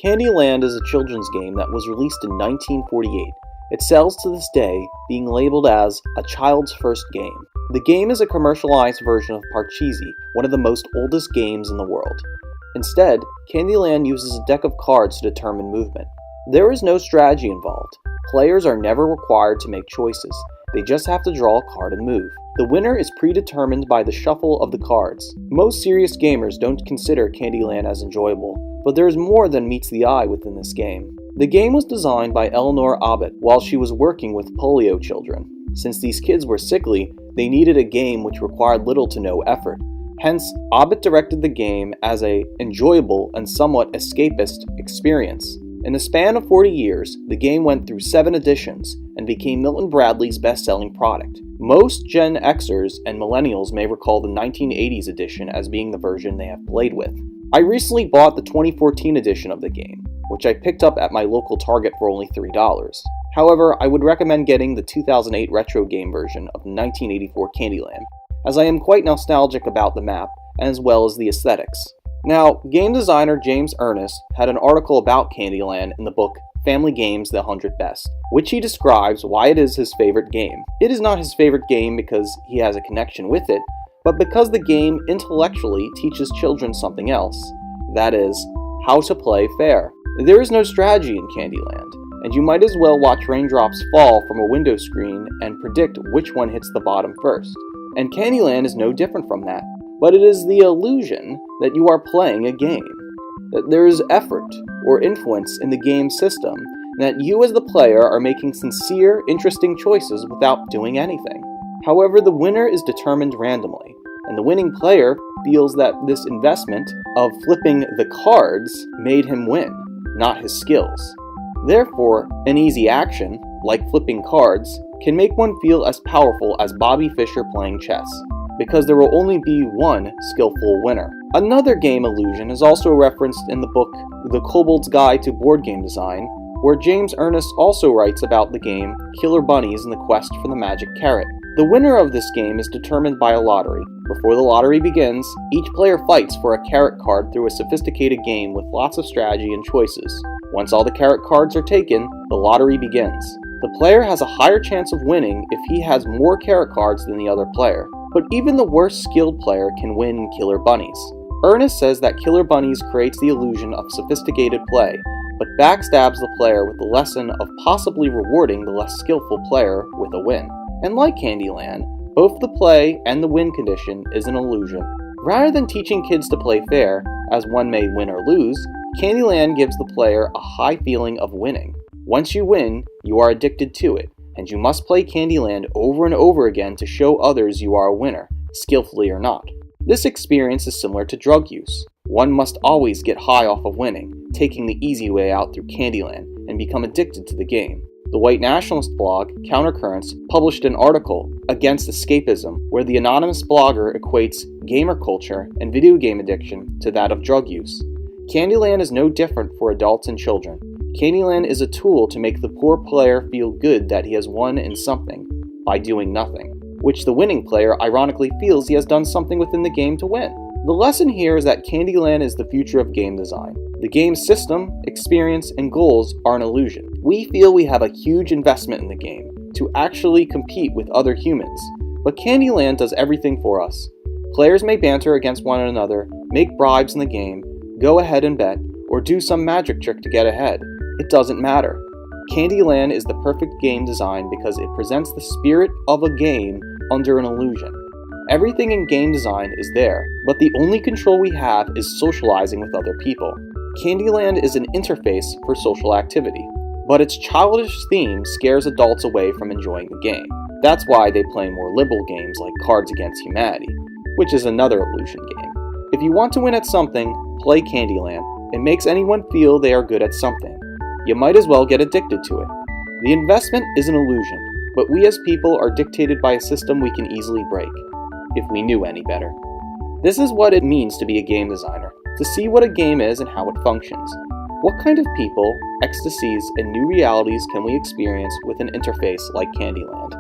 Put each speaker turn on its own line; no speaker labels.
Candyland is a children's game that was released in 1948. It sells to this day, being labeled as a child's first game. The game is a commercialized version of Parcheesi, one of the most oldest games in the world. Instead, Candyland uses a deck of cards to determine movement. There is no strategy involved. Players are never required to make choices. They just have to draw a card and move. The winner is predetermined by the shuffle of the cards. Most serious gamers don't consider Candyland as enjoyable, but there is more than meets the eye within this game. The game was designed by Eleanor Abbott while she was working with polio children. Since these kids were sickly, they needed a game which required little to no effort. Hence, Abbott directed the game as an enjoyable and somewhat escapist experience. In the span of 40 years, the game went through 7 editions and became Milton Bradley's best-selling product. Most Gen Xers and millennials may recall the 1980s edition as being the version they have played with. I recently bought the 2014 edition of the game, which I picked up at my local Target for only $3. However, I would recommend getting the 2008 retro game version of the 1984 Candyland, as I am quite nostalgic about the map as well as the aesthetics. Now, game designer James Ernest had an article about Candyland in the book Family Games: The 100 Best, which he describes why it is his favorite game. It is not his favorite game because he has a connection with it, but because the game intellectually teaches children something else, that is, how to play fair. There is no strategy in Candyland, and you might as well watch raindrops fall from a window screen and predict which one hits the bottom first. And Candyland is no different from that, but it is the illusion that you are playing a game, that there is effort or influence in the game system, and that you as the player are making sincere, interesting choices without doing anything. However, the winner is determined randomly, and the winning player feels that this investment of flipping the cards made him win, not his skills. Therefore, an easy action, like flipping cards, can make one feel as powerful as Bobby Fischer playing chess, because there will only be one skillful winner. Another game illusion is also referenced in the book The Kobold's Guide to Board Game Design, where James Ernest also writes about the game Killer Bunnies and the Quest for the Magic Carrot. The winner of this game is determined by a lottery. Before the lottery begins, each player fights for a carrot card through a sophisticated game with lots of strategy and choices. Once all the carrot cards are taken, the lottery begins. The player has a higher chance of winning if he has more carrot cards than the other player, but even the worst skilled player can win Killer Bunnies. Ernest says that Killer Bunnies creates the illusion of sophisticated play, but backstabs the player with the lesson of possibly rewarding the less skillful player with a win. And like Candyland, both the play and the win condition is an illusion. Rather than teaching kids to play fair, as one may win or lose, Candyland gives the player a high feeling of winning. Once you win, you are addicted to it, and you must play Candyland over and over again to show others you are a winner, skillfully or not. This experience is similar to drug use. One must always get high off of winning, taking the easy way out through Candyland, and become addicted to the game. The white nationalist blog, Countercurrents, published an article against escapism, where the anonymous blogger equates gamer culture and video game addiction to that of drug use. Candyland is no different for adults and children. Candyland is a tool to make the poor player feel good that he has won in something by doing nothing, which the winning player ironically feels he has done something within the game to win. The lesson here is that Candyland is the future of game design. The game system, experience, and goals are an illusion. We feel we have a huge investment in the game to actually compete with other humans, but Candyland does everything for us. Players may banter against one another, make bribes in the game, go ahead and bet, or do some magic trick to get ahead. It doesn't matter. Candyland is the perfect game design because it presents the spirit of a game under an illusion. Everything in game design is there, but the only control we have is socializing with other people. Candyland is an interface for social activity, but its childish theme scares adults away from enjoying the game. That's why they play more liberal games like Cards Against Humanity, which is another illusion game. If you want to win at something, play Candyland. It makes anyone feel they are good at something. You might as well get addicted to it. The investment is an illusion, but we as people are dictated by a system we can easily break, if we knew any better. This is what it means to be a game designer, to see what a game is and how it functions. What kind of people, ecstasies, and new realities can we experience with an interface like Candyland?